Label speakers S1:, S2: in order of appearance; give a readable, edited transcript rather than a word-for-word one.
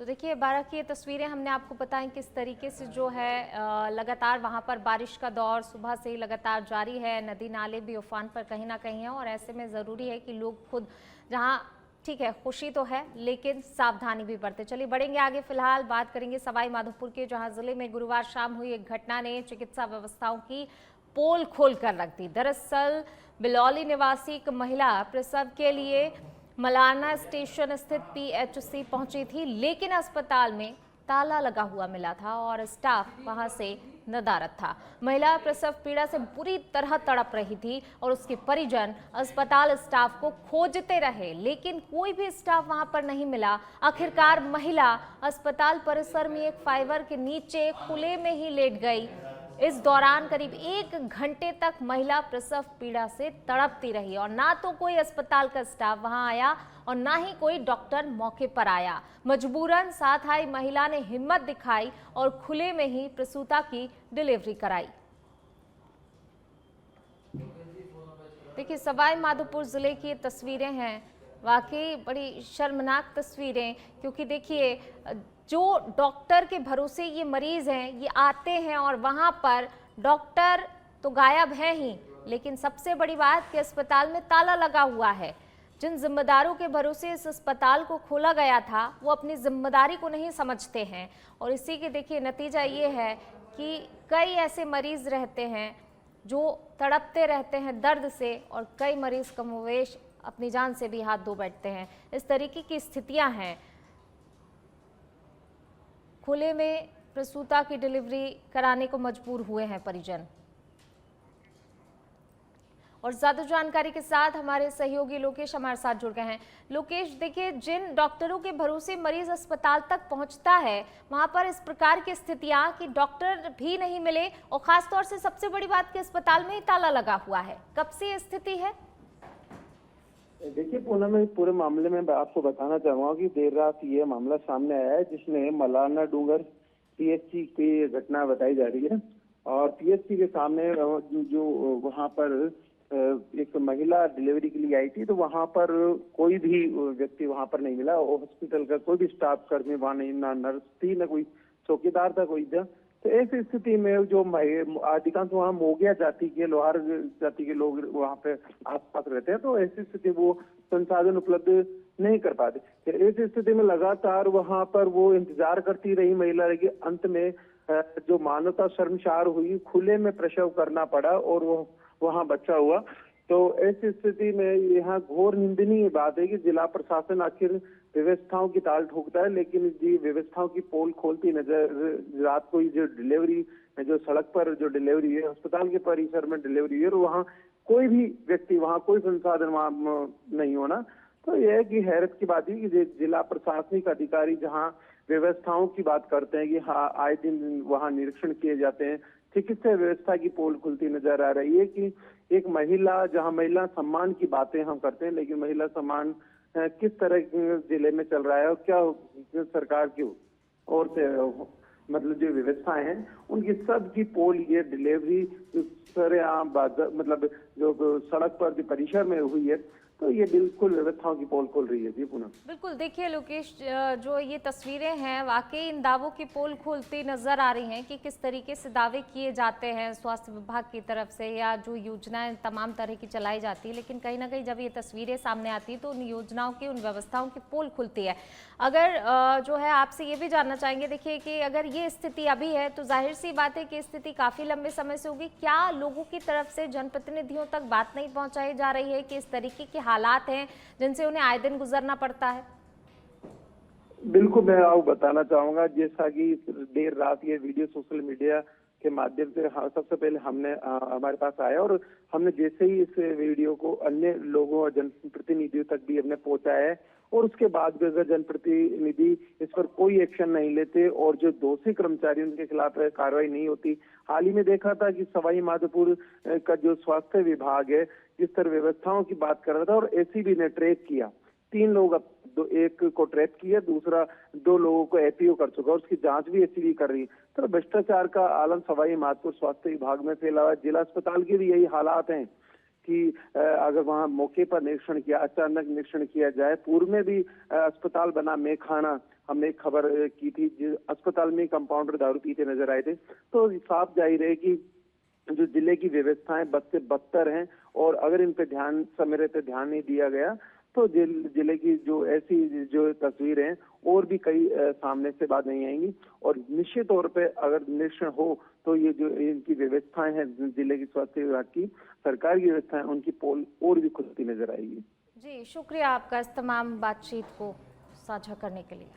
S1: तो देखिए 12 की ये तस्वीरें हमने आपको बताएं किस तरीके से जो है लगातार वहां पर बारिश का दौर सुबह से ही लगातार जारी है। नदी नाले भी उफान पर कहीं ना कहीं है और ऐसे में ज़रूरी है कि लोग खुद जहां ठीक है खुशी तो है लेकिन सावधानी भी बरते। चलिए बढ़ेंगे आगे, फिलहाल बात करेंगे सवाई माधोपुर के, जहां जिले में गुरुवार शाम हुई एक घटना ने चिकित्सा व्यवस्थाओं की पोल खोल कर रख दी। दरअसल बिलौली निवासी एक महिला प्रसव के लिए मलारना स्टेशन स्थित पीएचसी पहुंची थी, लेकिन अस्पताल में ताला लगा हुआ मिला था और स्टाफ वहां से नदारद था। महिला प्रसव पीड़ा से बुरी तरह तड़प रही थी और उसके परिजन अस्पताल स्टाफ को खोजते रहे, लेकिन कोई भी स्टाफ वहां पर नहीं मिला। आखिरकार महिला अस्पताल परिसर में एक फाइबर के नीचे खुले में ही लेट गई। इस दौरान करीब 1 घंटे तक महिला प्रसव पीड़ा से तड़पती रही और ना तो कोई अस्पताल का स्टाफ वहां आया और ना ही कोई डॉक्टर मौके पर आया। मजबूरन साथ आई महिला ने हिम्मत दिखाई और खुले में ही प्रसूता की डिलीवरी कराई। देखिए सवाई माधोपुर जिले की तस्वीरें हैं, वाकई बड़ी शर्मनाक तस्वीरें, क्योंकि देखिए जो डॉक्टर के भरोसे ये मरीज हैं ये आते हैं और वहां पर डॉक्टर तो गायब है ही, लेकिन सबसे बड़ी बात कि अस्पताल में ताला लगा हुआ है। जिन जिम्मेदारों के भरोसे इस अस्पताल को खोला गया था वो अपनी जिम्मेदारी को नहीं समझते हैं और इसी के देखिए नतीजा ये है कि कई ऐसे मरीज रहते हैं जो तड़पते रहते हैं दर्द से और कई मरीज कमोवेश अपनी जान से भी हाथ धो बैठते हैं। इस तरीके की स्थितियां हैं। खुले में प्रसूता की डिलीवरी कराने को मजबूर हुए हैं परिजन। और ज्यादा जानकारी के साथ हमारे सहयोगी लोकेश हमारे साथ जुड़ गए हैं। लोकेश, देखिए जिन डॉक्टरों के भरोसे मरीज अस्पताल तक पहुंचता है वहां पर इस प्रकार की स्थितियां कि डॉक्टर भी नहीं मिले और खासतौर से सबसे बड़ी बात कि अस्पताल में ही ताला लगा हुआ है, कब से ये स्थिति है?
S2: देखिए पूनम, में पूरे मामले में आपको बताना चाहूंगा कि देर रात ये मामला सामने आया है जिसमें मलारना डूंगर पीएचसी की घटना बताई जा रही है। और पीएचसी के सामने जो वहां पर एक महिला डिलीवरी के लिए आई थी, तो वहां पर कोई भी व्यक्ति वहां पर नहीं मिला। हॉस्पिटल का कोई भी स्टाफ कर्मी वहां नहीं, ना नर्स थी, ना कोई चौकीदार था कोई था। तो ऐसी स्थिति में जो अधिकांश वहाँ मोगिया जाति के, लोहार जाति के लोग वहाँ पे आसपास रहते हैं, तो ऐसी स्थिति वो संसाधन उपलब्ध नहीं कर पाते। तो ऐसी स्थिति में लगातार वहाँ पर वो इंतजार करती रही महिला, लेकिन अंत में जो मानवता शर्मसार हुई, खुले में प्रसव करना पड़ा और वो वहाँ बच्चा हुआ। तो ऐसी स्थिति में यहाँ घोर निंदनीय बात है कि जिला प्रशासन आखिर व्यवस्थाओं की ताल ठोकता है, लेकिन ये व्यवस्थाओं की पोल खोलती नजर रात को जो डिलीवरी, जो सड़क पर जो डिलीवरी है, अस्पताल के परिसर में डिलीवरी है, और वहाँ कोई भी व्यक्ति, वहाँ कोई संसाधन वहाँ नहीं होना, तो यह है कि हैरत की बात है कि जिला प्रशासनिक अधिकारी जहाँ व्यवस्थाओं की बात करते हैं कि हाँ आए दिन वहाँ निरीक्षण किए जाते हैं, चिकित्सा व्यवस्था की पोल खुलती नजर आ रही है कि एक महिला, जहां महिला सम्मान की बातें हम करते हैं, लेकिन महिला सम्मान किस तरह जिले में चल रहा है और क्या सरकार की ओर से मतलब जो व्यवस्थाएं हैं उनकी सब की पोल ये डिलीवरी सरेआम मतलब जो सड़क पर जो परिसर में हुई है, तो ये बिल्कुल व्यवस्थाओं की पोल खोल रही है। जी पुनः
S1: बिल्कुल, देखिए लोकेश, जो ये तस्वीरें हैं वाकई इन दावों की पोल खोलती नजर आ रही हैं कि किस तरीके से दावे किए जाते हैं स्वास्थ्य विभाग की तरफ से या जो योजनाएं तमाम तरह की चलाई जाती है, लेकिन कहीं ना कहीं जब ये तस्वीरें सामने आती है तो उन योजनाओं की, उन व्यवस्थाओं की पोल खुलती है। अगर जो है आपसे ये भी जानना चाहेंगे, देखिए कि अगर ये स्थिति अभी है तो जाहिर सी बात है कि स्थिति काफी लंबे समय से होगी। क्या लोगों की तरफ से जनप्रतिनिधियों तक बात नहीं पहुंचाई जा रही है कि इस तरीके के हालात हैं जिनसे उन्हें आए दिन गुजरना पड़ता है?
S2: बिल्कुल, मैं आपको बताना चाहूंगा, जैसा कि देर रात ये वीडियो सोशल मीडिया के माध्यम से सबसे पहले हमारे पास आया और हमने जैसे ही इस वीडियो को अन्य लोगों और जनप्रतिनिधियों तक भी हमने पहुंचाया है, और उसके बाद भी अगर जनप्रतिनिधि इस पर कोई एक्शन नहीं लेते और जो दोषी कर्मचारी उनके खिलाफ कार्रवाई नहीं होती। हाल ही में देखा था कि सवाई माधोपुर का जो स्वास्थ्य विभाग है जिस तरह व्यवस्थाओं की बात कर रहा था, और एसीबी ने ट्रैक किया, 3 लोग, एक को ट्रैप किया, दूसरा 2 लोगों को एपीओ कर चुका, उसकी जांच भी एसीबी कर रही है। तो भ्रष्टाचार का आलम सवाई माधोपुर स्वास्थ्य विभाग में फैला हुआ है। जिला अस्पताल के भी यही हालात हैं कि अगर वहां मौके पर निरीक्षण किया, अचानक निरीक्षण किया जाए, पूर्व में भी अस्पताल बना मेखाना, हमने एक खबर की थी, अस्पताल में कंपाउंडर दारू पीते नजर आए थे। तो साफ जाहिर है कि जो जिले की व्यवस्थाएं बद से बदतर हैं, और अगर इन पे समय रहते ध्यान नहीं दिया गया तो जिले की जो ऐसी जो तस्वीरें हैं और भी कई सामने से बात नहीं आएंगी। और निश्चित तौर पे अगर निरीक्षण हो तो ये जो इनकी व्यवस्थाएं हैं जिले की स्वास्थ्य विभाग की, सरकार की व्यवस्थाएं, उनकी पोल और भी खुलती नजर आएगी।
S1: जी, शुक्रिया आपका इस तमाम बातचीत को साझा करने के लिए।